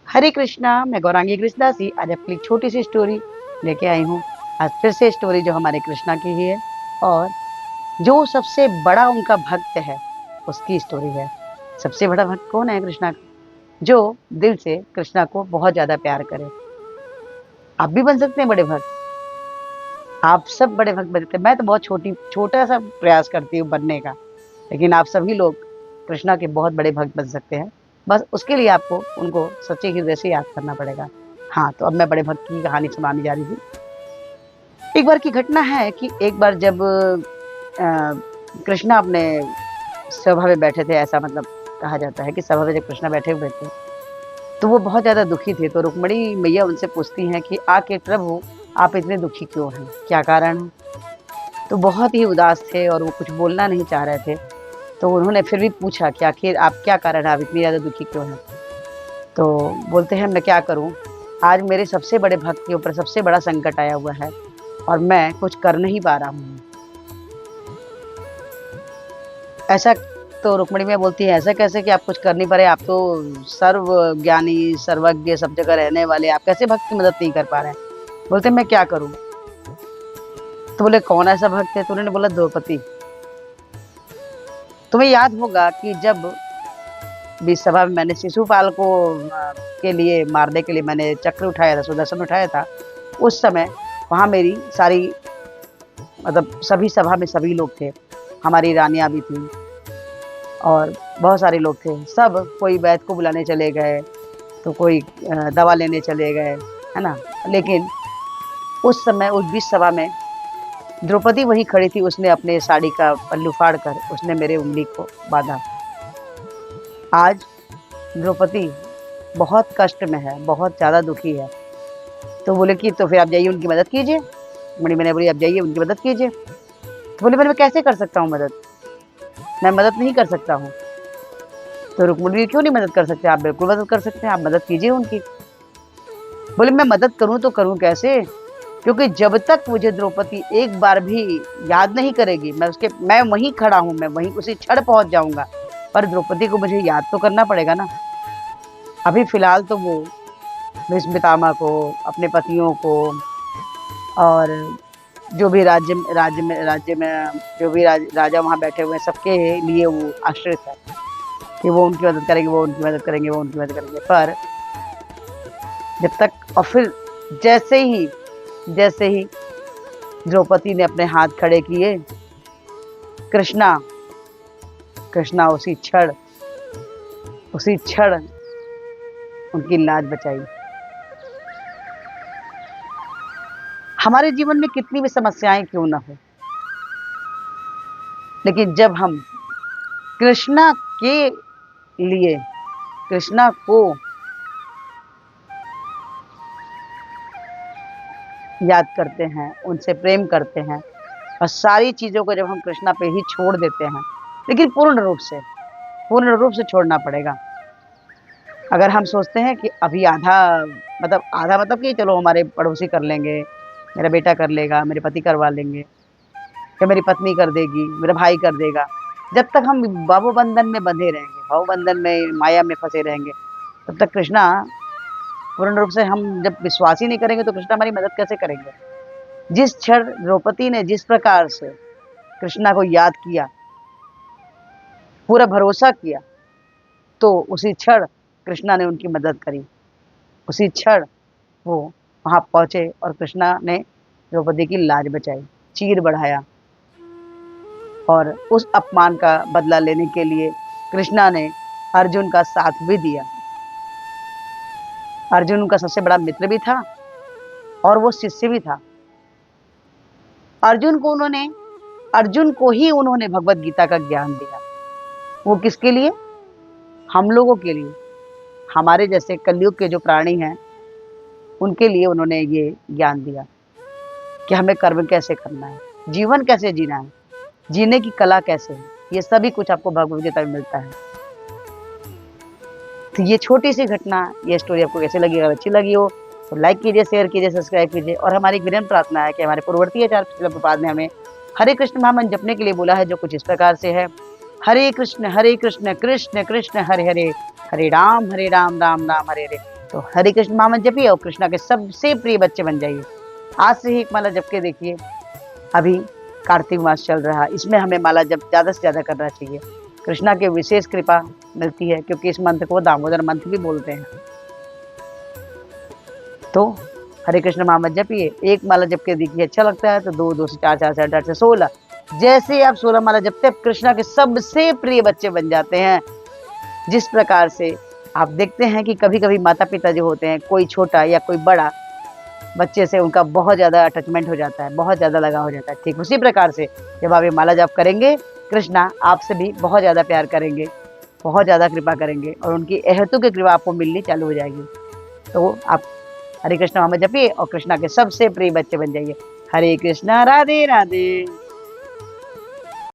हरे कृष्णा, मैं गौरांगी कृष्णदासी आज आपके लिए छोटी सी स्टोरी लेके आई हूँ। आज फिर से स्टोरी जो हमारे कृष्णा की ही है और जो सबसे बड़ा उनका भक्त है उसकी स्टोरी है। सबसे बड़ा भक्त कौन है कृष्णा का? जो दिल से कृष्णा को बहुत ज्यादा प्यार करे। आप भी बन सकते हैं बड़े भक्त। आप सब बड़े भक्त बन सकते हैं। मैं तो बहुत छोटा सा प्रयास करती हूँ बनने का, लेकिन आप सभी लोग कृष्णा के बहुत बड़े भक्त बन सकते हैं। बस उसके लिए आपको उनको सच्चे हृदय से याद करना पड़ेगा। हाँ, तो अब मैं बड़े भक्त की कहानी सुनाने जा रही हूँ। एक बार की घटना है कि एक बार जब कृष्णा अपने सभा में बैठे थे, ऐसा मतलब कहा जाता है कि सभा में जब कृष्णा बैठे हुए थे तो वो बहुत ज्यादा दुखी थे। तो रुक्मणी मैया उनसे पूछती हैं कि आके प्रभु, आप इतने दुखी क्यों हैं, क्या कारण है? तो बहुत ही उदास थे और वो कुछ बोलना नहीं चाह रहे थे। तो उन्होंने फिर भी पूछा कि आखिर आप क्या कारण है, आप इतनी ज्यादा दुखी क्यों हैं? तो बोलते हैं, मैं क्या करूं, आज मेरे सबसे बड़े भक्त के ऊपर सबसे बड़ा संकट आया हुआ है और मैं कुछ कर नहीं पा रहा हूँ। ऐसा? तो रुक्मणी में बोलती है, ऐसा कैसे कि आप कुछ कर नहीं पा रहे? आप तो सर्व ज्ञानी, सर्वज्ञ, सब जगह रहने वाले, आप कैसे भक्त की मदद नहीं कर पा रहे हैं? बोलते मैं क्या करूं? तो बोले कौन ऐसा भक्त है? तो उन्होंने बोला द्रौपदी। तुम्हें याद होगा कि जब भी सभा में मैंने शिशुपाल को के लिए मारने के लिए मैंने चक्र उठाया था, सुदर्शन उठाया था, उस समय वहां मेरी सारी मतलब सभी सभा में सभी लोग थे। हमारी रानियां भी थी और बहुत सारे लोग थे। सब कोई वैद्य को बुलाने चले गए, तो कोई दवा लेने चले गए, है ना। लेकिन उस समय उस बीच सभा में द्रौपदी वहीं खड़ी थी। उसने अपने साड़ी का पल्लू फाड़ कर उसने मेरे उंगली को बांधा। आज द्रौपदी बहुत कष्ट में है, बहुत ज़्यादा दुखी है। तो बोले कि तो फिर आप जाइए उनकी मदद कीजिए। मणि मैंने बोली, आप जाइए उनकी मदद कीजिए। तो बोले मैं कैसे कर सकता हूँ मदद? मैं मदद नहीं कर सकता हूँ। तो रुक्मिणी, क्यों नहीं मदद कर सकते? आप बिल्कुल मदद कर सकते हैं, आप मदद कीजिए उनकी। बोले मैं मदद करूँ तो करूँ कैसे? क्योंकि जब तक मुझे द्रौपदी एक बार भी याद नहीं करेगी, मैं वहीं खड़ा हूँ, मैं वहीं उसी क्षण पहुंच जाऊंगा। पर द्रौपदी को मुझे याद तो करना पड़ेगा ना। अभी फिलहाल तो वो भीष्म पितामह को, अपने पतियों को और जो भी राज्य में जो भी राजा वहाँ बैठे हुए हैं, सबके लिए वो आश्रित है कि वो उनकी मदद करेंगे, वो उनकी मदद करेंगे, वो उनकी मदद करेंगे। पर जब तक और फिर जैसे ही द्रौपदी ने अपने हाथ खड़े किए, कृष्णा कृष्णा उसी क्षण उनकी लाज बचाई। हमारे जीवन में कितनी भी समस्याएं क्यों ना हो, लेकिन जब हम कृष्णा के लिए, कृष्णा को याद करते हैं, उनसे प्रेम करते हैं और सारी चीजों को जब हम कृष्णा पे ही छोड़ देते हैं, लेकिन पूर्ण रूप से छोड़ना पड़ेगा। अगर हम सोचते हैं कि अभी आधा मतलब कि चलो हमारे पड़ोसी कर लेंगे, मेरा बेटा कर लेगा, मेरे पति करवा लेंगे, या मेरी पत्नी कर देगी, मेरा भाई कर देगा, जब तक हम भाव बंधन में बंधे रहेंगे, भाव बंधन में, माया में फंसे रहेंगे, तब तक कृष्णा पूर्ण रूप से, हम जब विश्वास ही नहीं करेंगे तो कृष्णा हमारी मदद कैसे करेंगे? जिस क्षण द्रौपदी ने जिस प्रकार से कृष्णा को याद किया, पूरा भरोसा किया, तो उसी क्षण कृष्णा ने उनकी मदद करी। उसी क्षण वो वहां पहुंचे और कृष्णा ने द्रौपदी की लाज बचाई, चीर बढ़ाया। और उस अपमान का बदला लेने के लिए कृष्णा ने अर्जुन का साथ भी दिया। अर्जुन उनका सबसे बड़ा मित्र भी था और वो शिष्य भी था। अर्जुन को ही उन्होंने भगवत गीता का ज्ञान दिया। वो किसके लिए? हम लोगों के लिए, हमारे जैसे कलयुग के जो प्राणी हैं उनके लिए उन्होंने ये ज्ञान दिया कि हमें कर्म कैसे करना है, जीवन कैसे जीना है, जीने की कला कैसे है। ये सभी कुछ आपको भगवत गीता में मिलता है। तो ये छोटी सी घटना, ये स्टोरी आपको कैसे लगी? अगर अच्छी लगी हो तो लाइक कीजिए, शेयर कीजिए, सब्सक्राइब कीजिए। और हमारी एक विनम्र प्रार्थना है कि हमारे पूर्ववर्ती आचार्य प्रभुपाद ने हमें हरे कृष्ण महामंत्र जपने के लिए बोला है, जो कुछ इस प्रकार से है। हरे कृष्ण कृष्ण कृष्ण हरे हरे, हरे राम राम राम हरे हरे। तो हरे कृष्ण महामंत्र जपिए और कृष्णा के सबसे प्रिय बच्चे बन जाइए। आज से ही एक माला जप के देखिए। अभी कार्तिक मास चल रहा है, इसमें हमें माला जप ज़्यादा से ज़्यादा करना चाहिए। कृष्णा की विशेष कृपा मिलती है, क्योंकि इस मंत्र को दामोदर मंत्र भी बोलते हैं। तो हरे कृष्ण महामंत्र जपिए, एक माला जप के देखिए, अच्छा लगता है तो 2, 2 से 4, 4 से 8, 8 से 16। जैसे आप 16 माला जपते हैं, कृष्णा के सबसे प्रिय बच्चे बन जाते हैं। जिस प्रकार से आप देखते हैं कि कभी-कभी माता-पिता जो होते हैं, कोई छोटा या कोई बड़ा, बच्चे से उनका बहुत ज़्यादा अटैचमेंट हो जाता है, बहुत ज़्यादा लगाव हो जाता है। ठीक उसी प्रकार से जब आप ये माला जाप करेंगे, कृष्णा आपसे भी बहुत ज़्यादा प्यार करेंगे, बहुत ज़्यादा कृपा करेंगे और उनकी अहेतु की कृपा आपको मिलनी चालू हो जाएगी। तो आप हरे कृष्ण महामंत्र जपिए और कृष्णा के सबसे प्रिय बच्चे बन जाइए। हरे कृष्णा, राधे राधे।